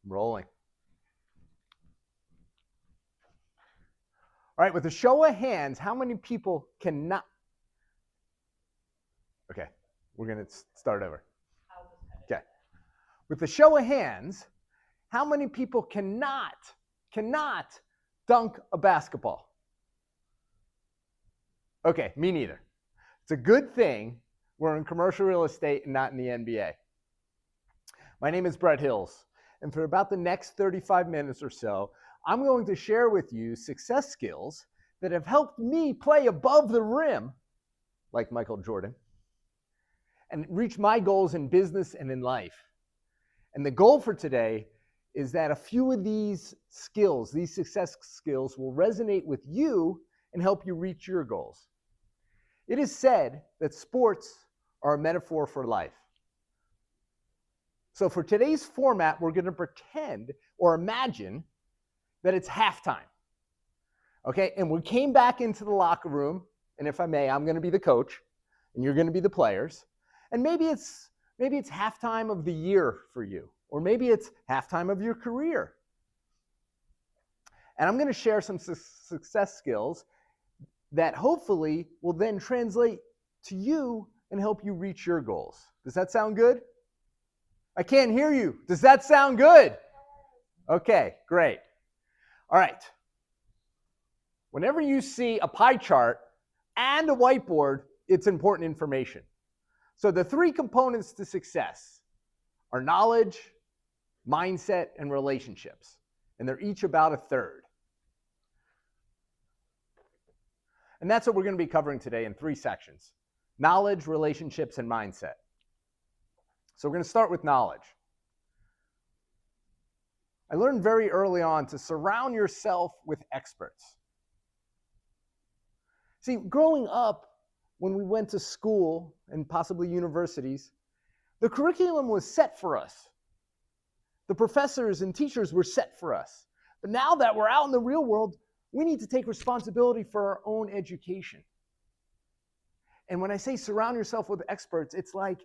Rolling. All right, with a show of hands, how many people cannot? Okay, we're going to start over. Okay. With a show of hands, how many people cannot dunk a basketball? Okay, me neither. It's a good thing we're in commercial real estate and not in the NBA. My name is Brett Hills, and for about the next 35 minutes or so, I'm going to share with you success skills that have helped me play above the rim, like Michael Jordan, and reach my goals in business and in life. And the goal for today is that a few of these skills, these success skills, will resonate with you and help you reach your goals. It is said that sports are a metaphor for life. So for today's format, we're going to pretend or imagine that it's halftime. Okay, and we came back into the locker room, and if I may, I'm going to be the coach, and you're going to be the players. And maybe it's halftime of the year for you, or maybe it's halftime of your career. And I'm going to share some success skills that hopefully will then translate to you and help you reach your goals. Does that sound good? I can't hear you. Does that sound good? Okay, great. All right. Whenever you see a pie chart and a whiteboard, it's important information. So the three components to success are knowledge, mindset, and relationships. And they're each about a third. And that's what we're going to be covering today in three sections: knowledge, relationships, and mindset. So we're going to start with knowledge. I learned very early on to surround yourself with experts. See, growing up, when we went to school and possibly universities, the curriculum was set for us. The professors and teachers were set for us. But now that we're out in the real world, we need to take responsibility for our own education. And when I say surround yourself with experts, it's like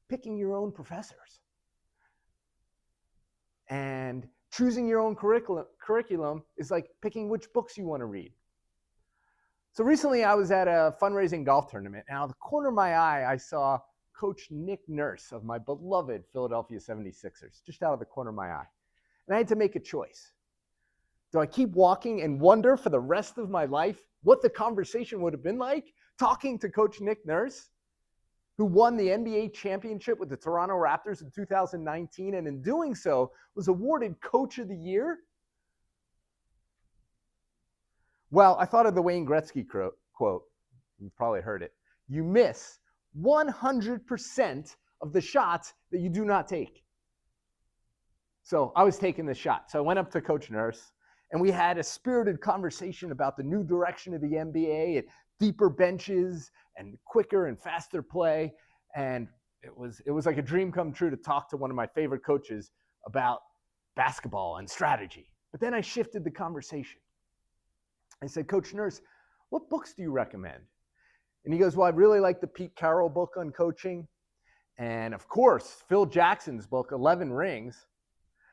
picking your own professors. And choosing your own curriculum is like picking which books you want to read. So recently I was at a fundraising golf tournament, and out of the corner of my eye, I saw Coach Nick Nurse of my beloved Philadelphia 76ers, just out of the corner of my eye. And I had to make a choice. Do I keep walking and wonder for the rest of my life what the conversation would have been like talking to Coach Nick Nurse, who won the NBA championship with the Toronto Raptors in 2019, and in doing so was awarded Coach of the Year? Well, I thought of the Wayne Gretzky quote. You've probably heard it. You miss 100% of the shots that you do not take. So I was taking the shot. So I went up to Coach Nurse, and we had a spirited conversation about the new direction of the NBA and deeper benches and quicker and faster play. And it was like a dream come true to talk to one of my favorite coaches about basketball and strategy. But then I shifted the conversation. I said, Coach Nurse, what books do you recommend? And he goes, well, I really like the Pete Carroll book on coaching. And of course, Phil Jackson's book, 11 Rings.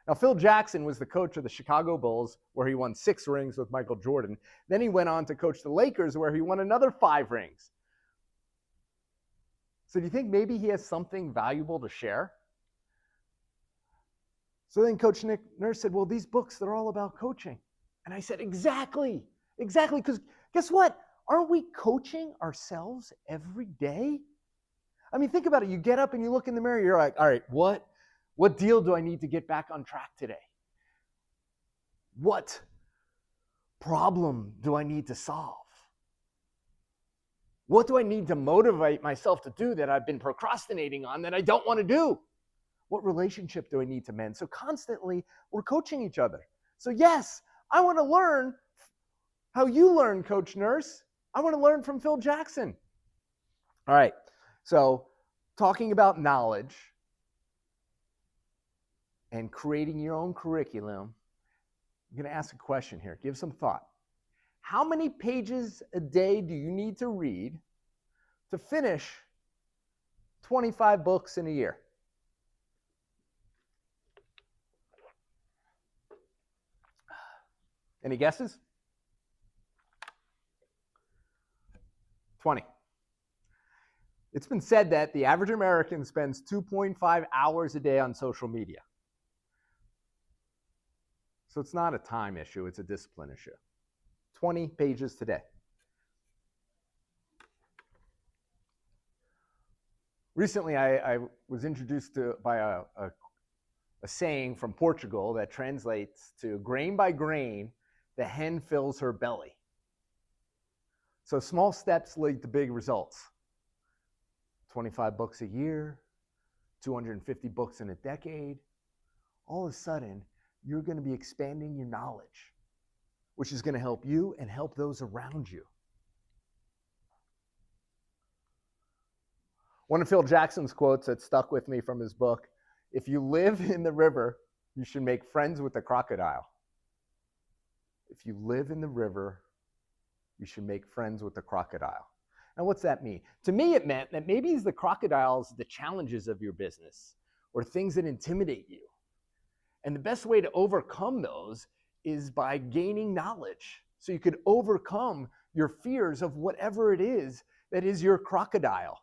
Now, Phil Jackson was the coach of the Chicago Bulls, where he won 6 rings with Michael Jordan. Then he went on to coach the Lakers, where he won another 5 rings. So do you think maybe he has something valuable to share? So then Coach Nick Nurse said, well, these books, they're all about coaching. And I said, exactly, because guess what? Aren't we coaching ourselves every day? I mean, think about it. You get up and you look in the mirror, you're like, all right, what deal do I need to get back on track today? What problem do I need to solve? What do I need to motivate myself to do that I've been procrastinating on that I don't want to do? What relationship do I need to mend? So constantly we're coaching each other. So yes, I want to learn how you learn, Coach Nurse. I want to learn from Phil Jackson. All right, so talking about knowledge and creating your own curriculum, I'm going to ask a question here. Give some thought. How many pages a day do you need to read to finish 25 books in a year? Any guesses? 20. It's been said that the average American spends 2.5 hours a day on social media. So it's not a time issue, it's a discipline issue. 20 pages today. Recently, I was introduced to by a saying from Portugal that translates to grain by grain, the hen fills her belly. So small steps lead to big results. 25 books a year, 250 books in a decade. All of a sudden, you're going to be expanding your knowledge, which is going to help you and help those around you. One of Phil Jackson's quotes that stuck with me from his book, if you live in the river, you should make friends with the crocodile. If you live in the river, you should make friends with the crocodile. Now, what's that mean? To me, it meant that maybe it's the crocodiles, the challenges of your business, or things that intimidate you. And the best way to overcome those is by gaining knowledge. So you could overcome your fears of whatever it is that is your crocodile.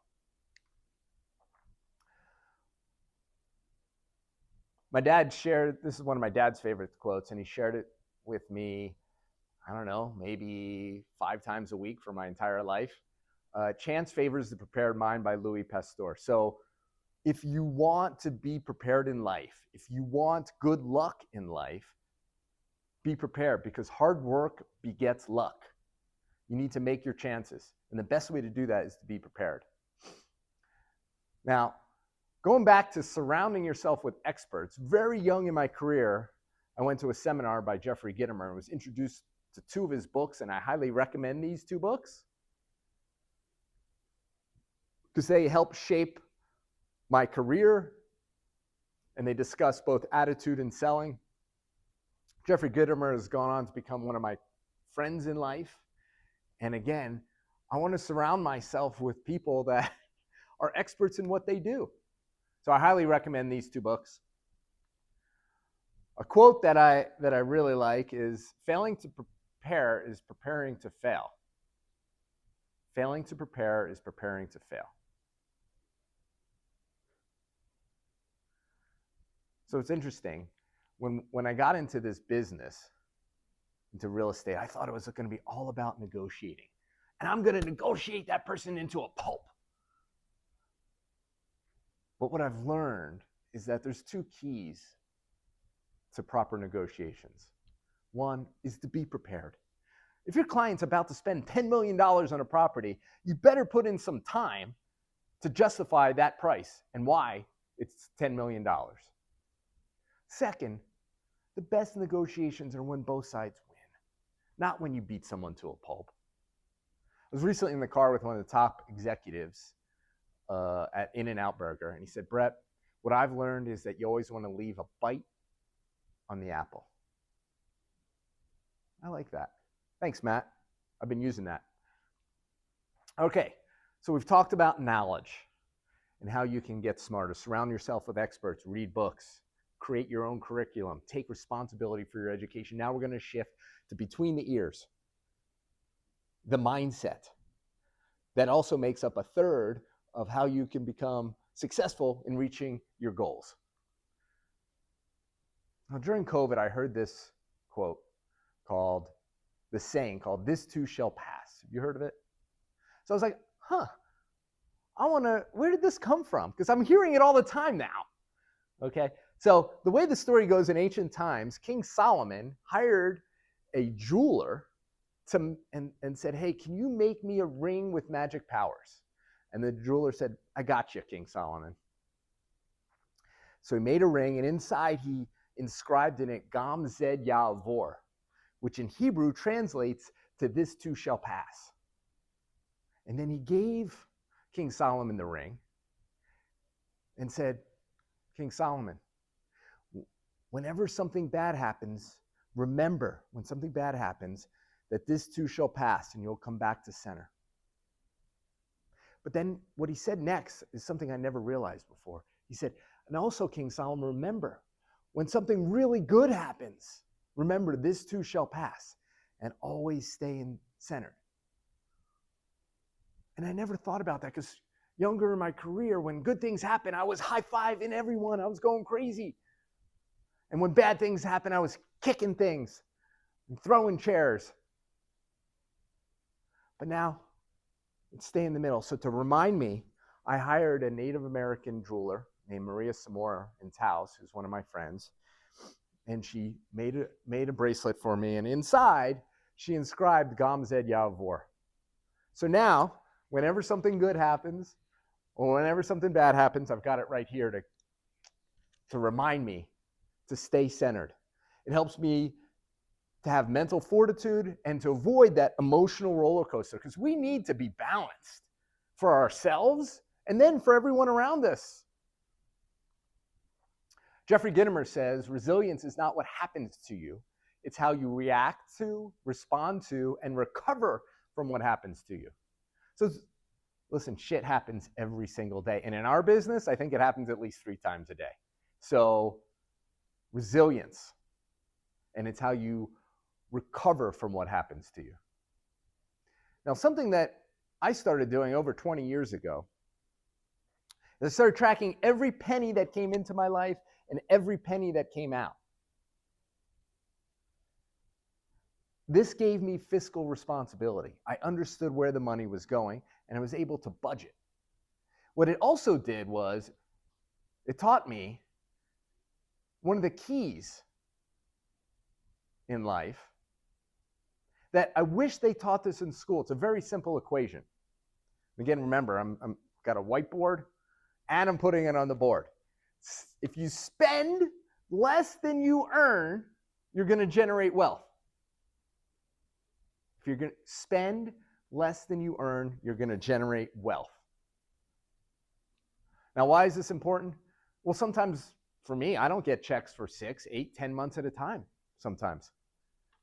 My dad shared, this is one of my dad's favorite quotes, and he shared it with me, I don't know, maybe 5 times a week for my entire life. Chance favors the prepared mind by Louis Pasteur. So if you want to be prepared in life, if you want good luck in life, be prepared, because hard work begets luck. You need to make your chances. And the best way to do that is to be prepared. Now, going back to surrounding yourself with experts, very young in my career, I went to a seminar by Jeffrey Gitomer and was introduced to 2 of his books, and I highly recommend these 2 books because they help shape my career, and they discuss both attitude and selling. Jeffrey Gitomer has gone on to become one of my friends in life. And again, I want to surround myself with people that are experts in what they do. So I highly recommend these 2 books. A quote that I really like is, failing to prepare is preparing to fail. Failing to prepare is preparing to fail. So it's interesting. When I got into this business, into real estate, I thought it was going to be all about negotiating. And I'm going to negotiate that person into a pulp. But what I've learned is that there's 2 keys to proper negotiations. One is to be prepared. If your client's about to spend $10 million on a property, you better put in some time to justify that price and why it's $10 million. Second, the best negotiations are when both sides win, not when you beat someone to a pulp. I was recently in the car with one of the top executives at In-N-Out Burger, and he said, Brett, what I've learned is that you always want to leave a bite on the apple. I like that. Thanks, Matt. I've been using that. Okay, so we've talked about knowledge and how you can get smarter. Surround yourself with experts, read books, create your own curriculum, take responsibility for your education. Now we're going to shift to between the ears, the mindset. That also makes up a third of how you can become successful in reaching your goals. Now, during COVID, I heard this quote called, the saying called, "This too shall pass." Have you heard of it? So I was like, where did this come from? Because I'm hearing it all the time now. Okay, so the way the story goes, in ancient times, King Solomon hired a jeweler and said, hey, can you make me a ring with magic powers? And the jeweler said, I got you, King Solomon. So he made a ring, and inside he inscribed in it Gam Zed Ya'avor, which in Hebrew translates to "this too shall pass." And then he gave King Solomon the ring and said, King Solomon, whenever something bad happens, remember when something bad happens that this too shall pass and you'll come back to center. But then what he said next is something I never realized before. He said, and also, King Solomon, remember, when something really good happens, Remember, this too shall pass, and always stay centered. And I never thought about that because younger in my career, when good things happen, I was high-fiving everyone. I was going crazy. And when bad things happen, I was kicking things and throwing chairs. But now, let's stay in the middle. So to remind me, I hired a Native American jeweler named Maria Samora in Taos, who's one of my friends. And she made a bracelet for me. And inside, she inscribed Gam Zed Yavor. So now, whenever something good happens, or whenever something bad happens, I've got it right here to remind me to stay centered. It helps me to have mental fortitude and to avoid that emotional roller coaster, because we need to be balanced for ourselves and then for everyone around us. Jeffrey Gitomer says, resilience is not what happens to you. It's how you react to, respond to, and recover from what happens to you. So listen, shit happens every single day. And in our business, I think it happens at least 3 times a day. So resilience, and it's how you recover from what happens to you. Now, something that I started doing over 20 years ago is I started tracking every penny that came into my life and every penny that came out. This gave me fiscal responsibility. I understood where the money was going, and I was able to budget. What it also did was it taught me one of the keys in life that I wish they taught this in school. It's a very simple equation. Again, remember, I'm got a whiteboard, and I'm putting it on the board. If you spend less than you earn, you're going to generate wealth. If you're going to spend less than you earn, you're going to generate wealth. Now, why is this important? Well, sometimes for me, I don't get checks for 6, 8, 10 months at a time sometimes.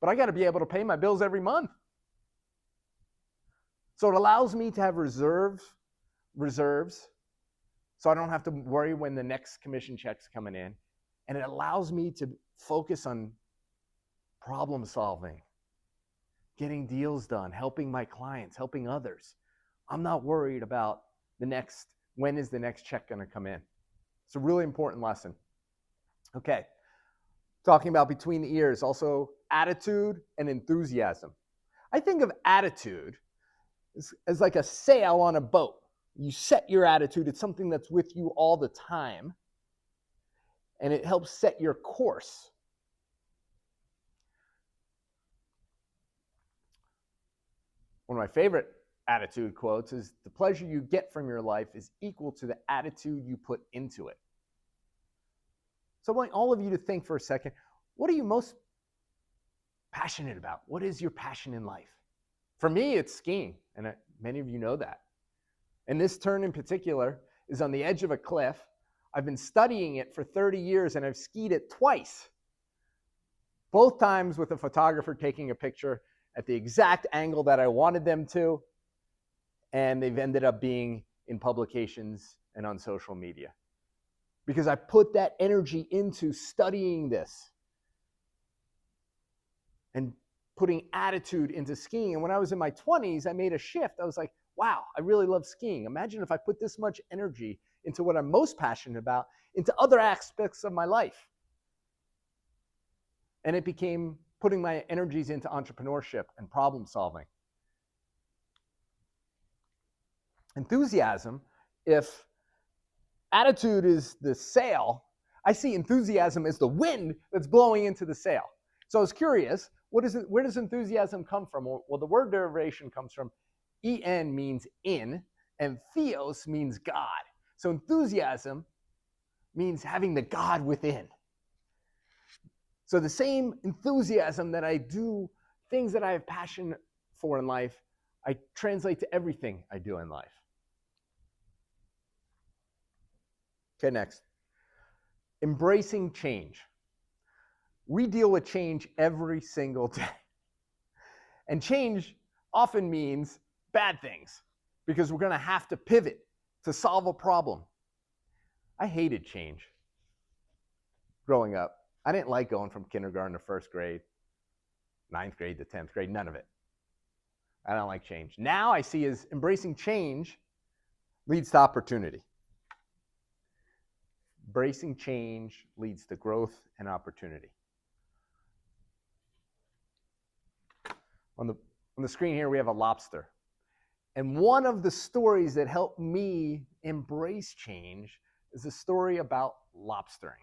But I got to be able to pay my bills every month. So it allows me to have reserves, so I don't have to worry when the next commission check's coming in. And it allows me to focus on problem solving, getting deals done, helping my clients, helping others. I'm not worried about when is the next check going to come in. It's a really important lesson. Okay, talking about between the ears, also attitude and enthusiasm. I think of attitude as like a sail on a boat. You set your attitude. It's something that's with you all the time, and it helps set your course. One of my favorite attitude quotes is, the pleasure you get from your life is equal to the attitude you put into it. So I want all of you to think for a second, what are you most passionate about? What is your passion in life? For me, it's skiing, and many of you know that. And this turn in particular is on the edge of a cliff. I've been studying it for 30 years, and I've skied it twice. Both times with a photographer taking a picture at the exact angle that I wanted them to, and they've ended up being in publications and on social media. Because I put that energy into studying this and putting attitude into skiing. And when I was in my 20s, I made a shift. I was like, wow, I really love skiing. Imagine if I put this much energy into what I'm most passionate about, into other aspects of my life. And it became putting my energies into entrepreneurship and problem solving. Enthusiasm, if attitude is the sail, I see enthusiasm as the wind that's blowing into the sail. So I was curious, where does enthusiasm come from? Well, the word derivation comes from En means in, and theos means God. So enthusiasm means having the God within. So the same enthusiasm that I do things that I have passion for in life, I translate to everything I do in life. Okay, next. Embracing change. We deal with change every single day. And change often means bad things because we're going to have to pivot to solve a problem. I hated change growing up. I didn't like going from kindergarten to first grade, ninth grade to 10th grade, none of it. I don't like change. Now I see as embracing change leads to opportunity. Embracing change leads to growth and opportunity. On the screen here, we have a lobster. And one of the stories that helped me embrace change is a story about lobstering.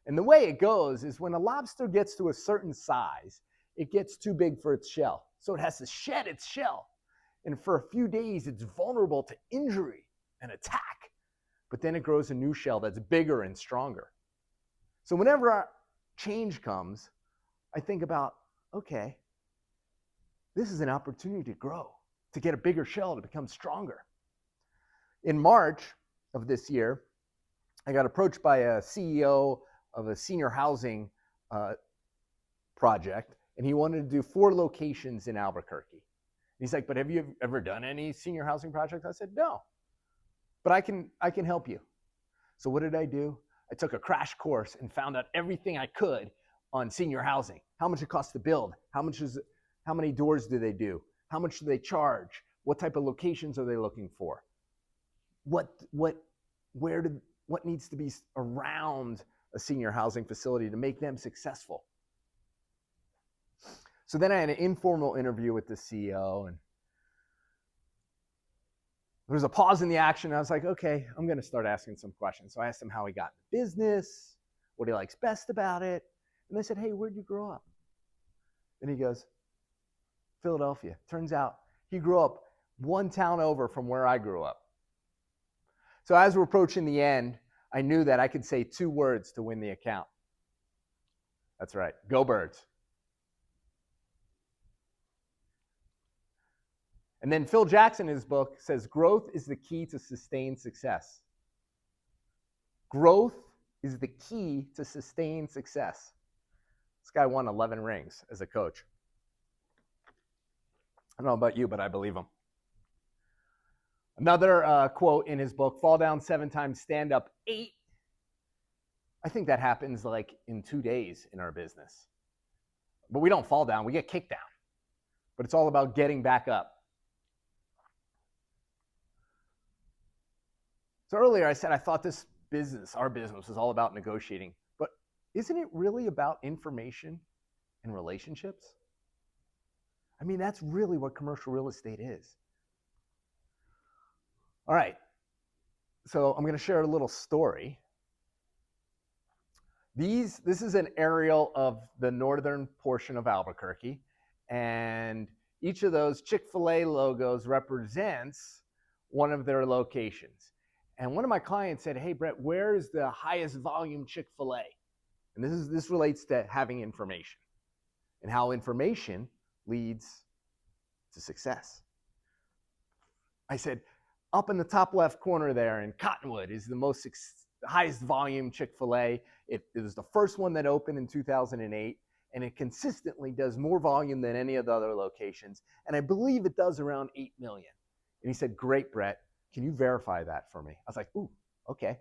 And the way it goes is when a lobster gets to a certain size, it gets too big for its shell. So it has to shed its shell. And for a few days, it's vulnerable to injury and attack. But then it grows a new shell that's bigger and stronger. So whenever our change comes, I think about, okay, this is an opportunity to grow, to get a bigger shell, to become stronger. In March of this year, I got approached by a CEO of a senior housing project, and he wanted to do 4 locations in Albuquerque. He's like, but have you ever done any senior housing projects? I said, no, but I can help you. So what did I do? I took a crash course and found out everything I could on senior housing. How much it costs to build? How many doors do they do? How much do they charge? What type of locations are they looking for? What needs to be around a senior housing facility to make them successful? So then I had an informal interview with the CEO, and there was a pause in the action. I was like, okay, I'm going to start asking some questions. So I asked him how he got into business, what he likes best about it. And they said, hey, where'd you grow up? And he goes, Philadelphia. Turns out he grew up one town over from where I grew up. So as we're approaching the end, I knew that I could say 2 words to win the account. That's right. Go Birds. And then Phil Jackson in his book says, growth is the key to sustained success. Growth is the key to sustained success. This guy won 11 rings as a coach. I don't know about you, but I believe him. Another quote in his book, fall down 7 times, stand up 8. I think that happens like in 2 days in our business. But we don't fall down, we get kicked down. But it's all about getting back up. So earlier I said I thought this business, our business, was all about negotiating. But isn't it really about information and relationships? I mean, that's really what commercial real estate is. All right, so I'm going to share a little story. This is an aerial of the northern portion of Albuquerque, and each of those Chick-fil-A logos represents one of their locations. And one of my clients said, hey, Brett, where is the highest volume Chick-fil-A? And this relates to having information and how information leads to success. I said, up in the top left corner there in Cottonwood is the highest volume Chick-fil-A. It was the first one that opened in 2008, and it consistently does more volume than any of the other locations. And I believe it does around 8 million. And he said, great, Brett, can you verify that for me? I was like, ooh, okay.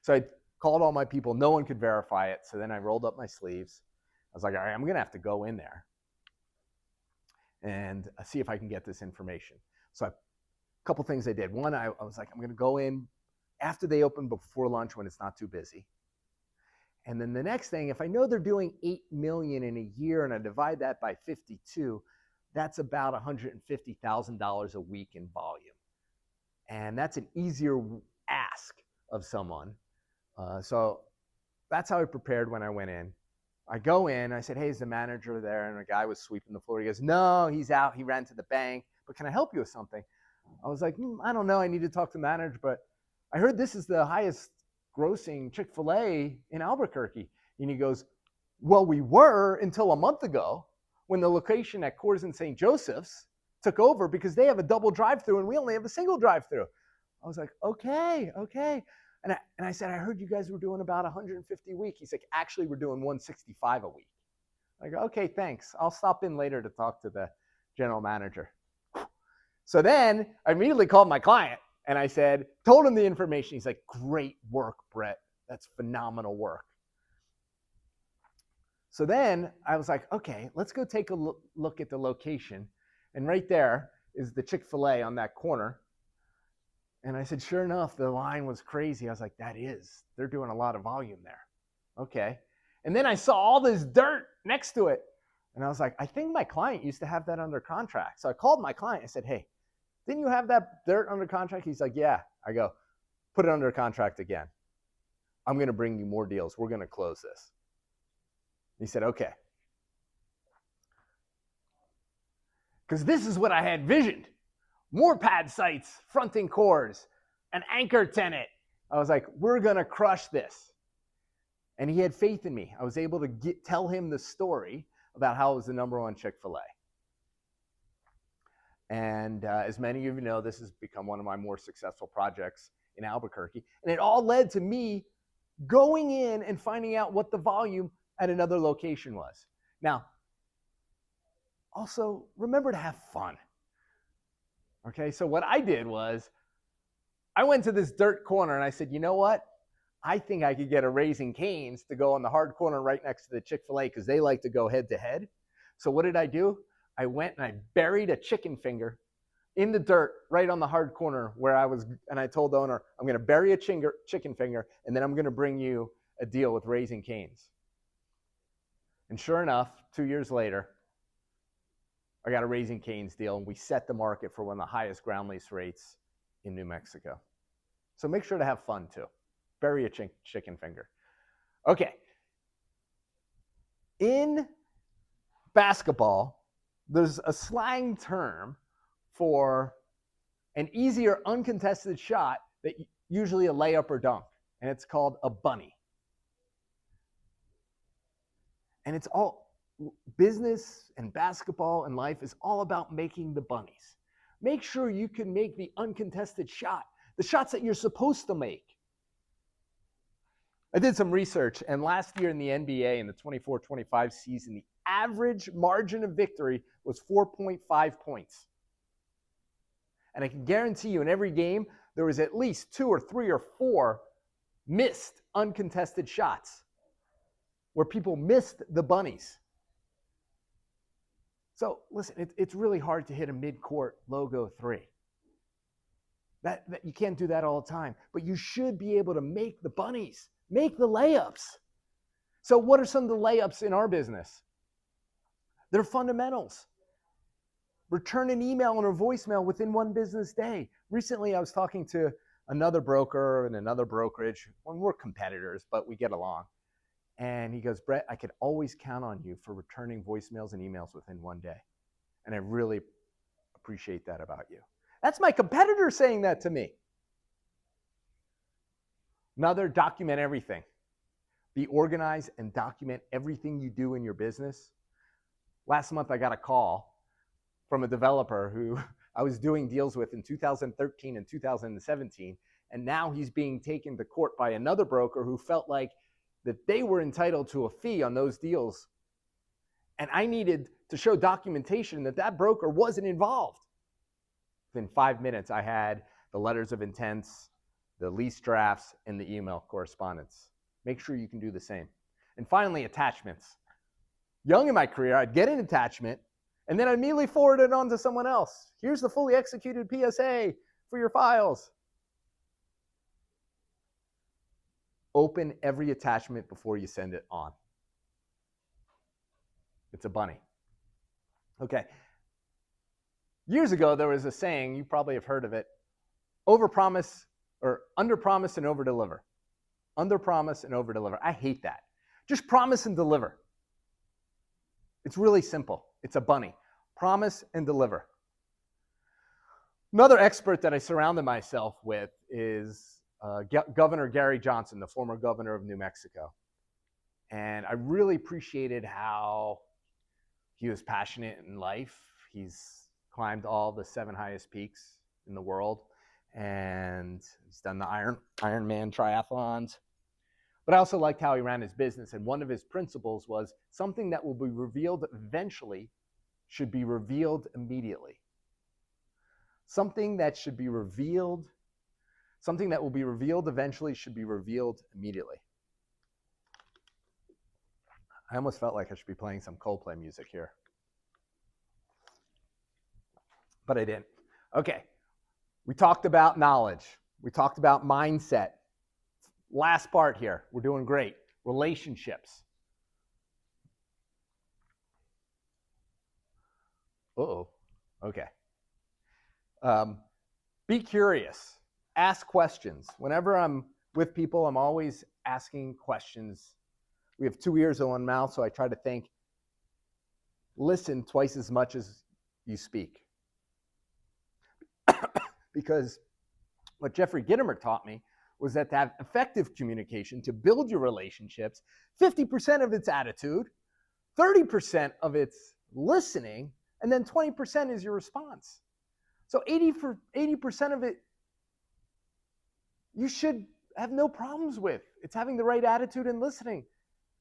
So I called all my people. No one could verify it. So then I rolled up my sleeves. I was like, all right, I'm going to have to go in there and see if I can get this information. So a couple things I did. One, I was like, I'm going to go in after they open before lunch when it's not too busy. And then the next thing, if I know they're doing 8 million in a year and I divide that by 52, that's about $150,000 a week in volume. And that's an easier ask of someone. So that's how I prepared when I went in. I go in, I said, hey, is the manager there? And a guy was sweeping the floor. He goes, no, he's out. He ran to the bank. But can I help you with something? I was like, I don't know. I need to talk to the manager, but I heard this is the highest grossing Chick-fil-A in Albuquerque. And he goes, well, we were until a month ago when the location at Coors and St. Joseph's took over because they have a double drive-through and we only have a single drive-through. I was like, okay. And I said, I heard you guys were doing about 150 a week. He's like, actually, we're doing 165 a week. I go, okay, thanks. I'll stop in later to talk to the general manager. So then I immediately called my client and I said, told him the information. He's like, great work, Brett. That's phenomenal work. So then I was like, okay, let's go take a look at the location. And right there is the Chick-fil-A on that corner. And I said, sure enough, the line was crazy. I was like, they're doing a lot of volume there. Okay. And then I saw all this dirt next to it. And I was like, I think my client used to have that under contract. So I called my client. I said, hey, didn't you have that dirt under contract? He's like, yeah. I go, put it under contract again. I'm going to bring you more deals. We're going to close this. He said, okay. Because this is what I had visioned. More pad sites, fronting cores, an anchor tenant. I was like, we're going to crush this. And he had faith in me. I was able to tell him the story about how it was the #1 Chick-fil-A. And as many of you know, this has become one of my more successful projects in Albuquerque. And it all led to me going in and finding out what the volume at another location was. Now, also remember to have fun. Okay, so what I did was I went to this dirt corner and I said, you know what? I think I could get a Raising Cane's to go on the hard corner right next to the Chick-fil-A because they like to go head to head. So what did I do? I went and I buried a chicken finger in the dirt right on the hard corner where I was, and I told the owner, I'm going to bury a chicken finger and then I'm going to bring you a deal with Raising Cane's. And sure enough, 2 years later, I got a Raising Cane's deal and we set the market for one of the highest ground lease rates in New Mexico. So make sure to have fun too. Bury a chicken finger. Okay. In basketball, there's a slang term for an easier uncontested shot that usually a layup or dunk, and it's called a bunny. And it's all business and basketball and life is all about making the bunnies. Make sure you can make the uncontested shot, the shots that you're supposed to make. I did some research, and last year in the NBA in the 24-25 season, the average margin of victory was 4.5 points. And I can guarantee you in every game, there was at least 2 or 3 or 4 missed uncontested shots where people missed the bunnies. So listen, it's really hard to hit a mid-court logo 3. That you can't do that all the time, but you should be able to make the bunnies. Make the layups. So what are some of the layups in our business? They're fundamentals. Return an email or a voicemail within 1 business day. Recently, I was talking to another broker and another brokerage. Well, we're competitors, but we get along. And he goes, Brett, I could always count on you for returning voicemails and emails within 1 day. And I really appreciate that about you. That's my competitor saying that to me. Another, document everything. Be organized and document everything you do in your business. Last month, I got a call from a developer who I was doing deals with in 2013 and 2017, and now he's being taken to court by another broker who felt like that they were entitled to a fee on those deals. And I needed to show documentation that that broker wasn't involved. Within 5 minutes, I had the letters of intents, the lease drafts, and the email correspondence. Make sure you can do the same. And finally, attachments. Young in my career, I'd get an attachment, and then I'd immediately forward it on to someone else. Here's the fully executed PSA for your files. Open every attachment before you send it on. It's a bunny. Okay. Years ago, there was a saying, you probably have heard of it, overpromise or underpromise and overdeliver. Underpromise and overdeliver. I hate that. Just promise and deliver. It's really simple. It's a bunny. Promise and deliver. Another expert that I surrounded myself with is Governor Gary Johnson, the former governor of New Mexico. And I really appreciated how he was passionate in life. He's climbed all the 7 highest peaks in the world, and he's done the Ironman triathlons. But I also liked how he ran his business, and one of his principles was something that will be revealed eventually should be revealed immediately. Something that will be revealed eventually should be revealed immediately. I almost felt like I should be playing some Coldplay music here, but I didn't. Okay, we talked about knowledge. We talked about mindset. Last part here, we're doing great. Relationships. Uh-oh, okay. Be curious. Ask questions. Whenever I'm with people, I'm always asking questions. We have 2 ears and 1 mouth, so I try to think. Listen twice as much as you speak. Because what Jeffrey Gitomer taught me was that to have effective communication, to build your relationships, 50% of it's attitude, 30% of it's listening, and then 20% is your response. So 80% of it, you should have no problems with. It's having the right attitude and listening.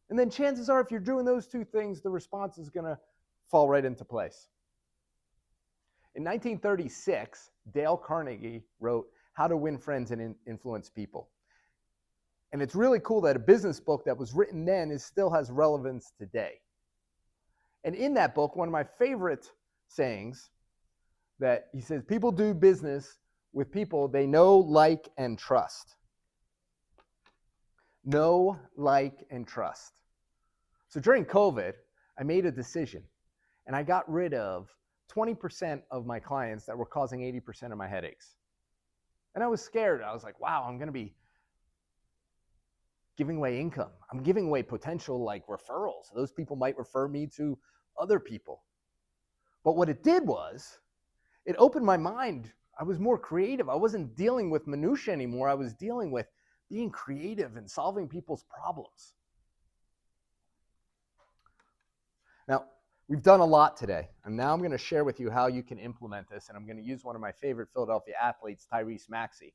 And then chances are, if you're doing those 2 things, the response is going to fall right into place. In 1936, Dale Carnegie wrote How to Win Friends and Influence People. And it's really cool that a business book that was written then still has relevance today. And in that book, one of my favorite sayings that he says, people do business with people they know, like, and trust. Know, like, and trust. So during COVID, I made a decision, and I got rid of 20% of my clients that were causing 80% of my headaches. And I was scared. I was like, wow, I'm going to be giving away income. I'm giving away potential like referrals. Those people might refer me to other people. But what it did was, it opened my mind. I was more creative. I wasn't dealing with minutia anymore. I was dealing with being creative and solving people's problems. Now, we've done a lot today, and now I'm going to share with you how you can implement this, and I'm going to use one of my favorite Philadelphia athletes, Tyrese Maxey.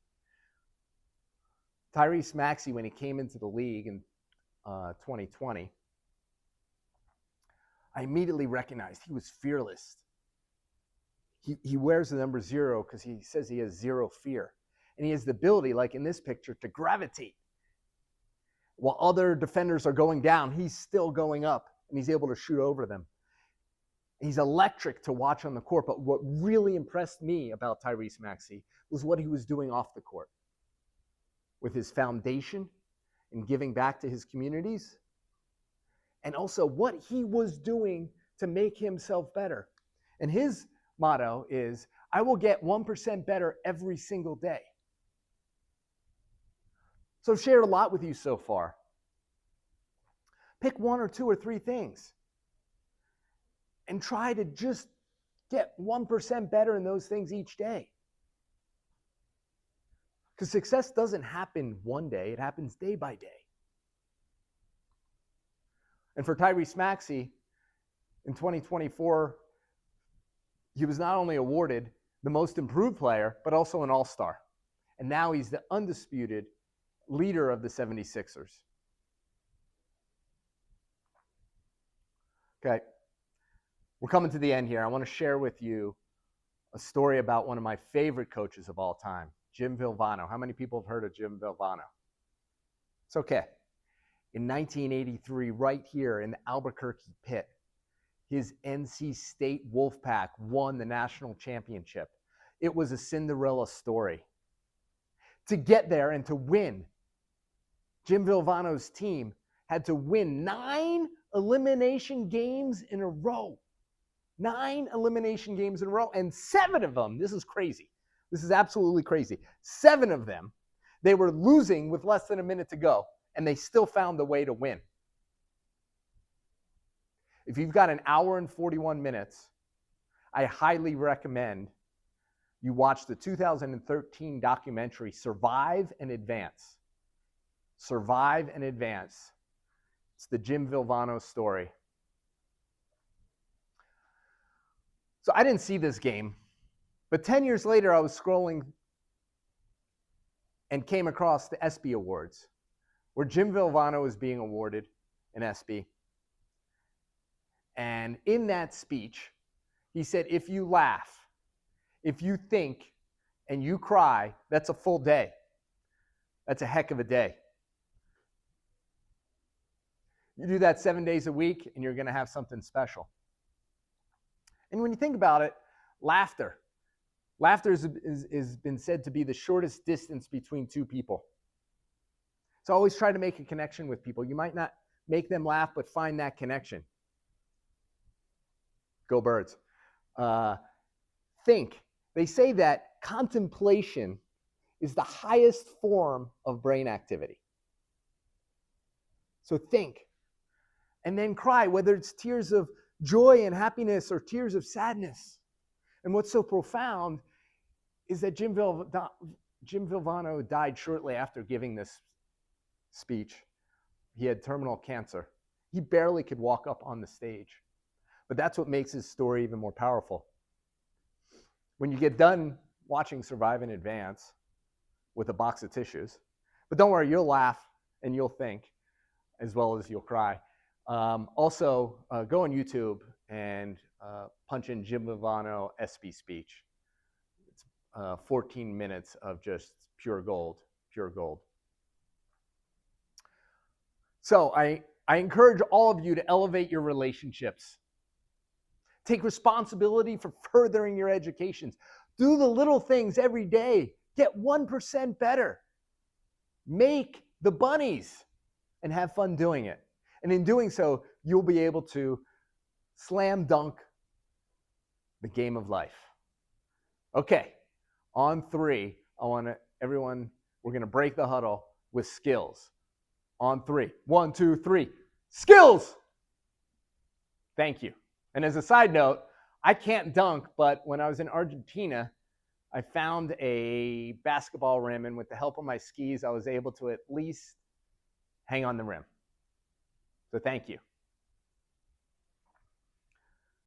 Tyrese Maxey, when he came into the league in 2020, I immediately recognized he was fearless. He wears the number 0 because he says he has 0 fear. And he has the ability, like in this picture, to gravitate. While other defenders are going down, he's still going up, and he's able to shoot over them. He's electric to watch on the court, but what really impressed me about Tyrese Maxey was what he was doing off the court. With his foundation and giving back to his communities, and also what he was doing to make himself better. And his motto is, I will get 1% better every single day. So I've shared a lot with you so far. Pick 1 or 2 or 3 things and try to just get 1% better in those things each day. Because success doesn't happen one day, it happens day by day. And for Tyrese Maxey, in 2024, he was not only awarded the most improved player, but also an all-star. And now he's the undisputed leader of the 76ers. Okay, we're coming to the end here. I want to share with you a story about one of my favorite coaches of all time, Jim Valvano. How many people have heard of Jim Valvano? It's okay. In 1983, right here in the Albuquerque pit, his NC State Wolfpack won the national championship. It was a Cinderella story. To get there and to win, Jim Valvano's team had to win 9 elimination games in a row. 9 elimination games in a row, and 7 of them, this is crazy. This is absolutely crazy. 7 of them, they were losing with less than a minute to go, and they still found a way to win. If you've got an hour and 41 minutes, I highly recommend you watch the 2013 documentary, Survive and Advance. Survive and Advance. It's the Jim Valvano story. So I didn't see this game, but 10 years later, I was scrolling and came across the ESPY Awards, where Jim Valvano is being awarded an ESPY. And in that speech, he said, if you laugh, if you think, and you cry, that's a full day. That's a heck of a day. You do that 7 days a week, and you're going to have something special. And when you think about it, laughter has been said to be the shortest distance between two people. So always try to make a connection with people. You might not make them laugh, but find that connection. Go Birds. Think. They say that contemplation is the highest form of brain activity. So think. And then cry, whether it's tears of joy and happiness or tears of sadness. And what's so profound is that Jim Valvano died shortly after giving this speech. He had terminal cancer. He barely could walk up on the stage. But that's what makes his story even more powerful. When you get done watching Survive in Advance with a box of tissues, but don't worry, you'll laugh and you'll think as well as you'll cry. Also, go on YouTube and punch in Jim Valvano SB speech. It's 14 minutes of just pure gold, pure gold. So I encourage all of you to elevate your relationships. Take responsibility for furthering your educations. Do the little things every day. Get 1% better. Make the bunnies and have fun doing it. And in doing so, you'll be able to slam dunk the game of life. Okay, on 3, we're going to break the huddle with skills. On 3. 1, 2, 3. Skills! Thank you. And as a side note, I can't dunk, but when I was in Argentina, I found a basketball rim, and with the help of my skis, I was able to at least hang on the rim. So thank you.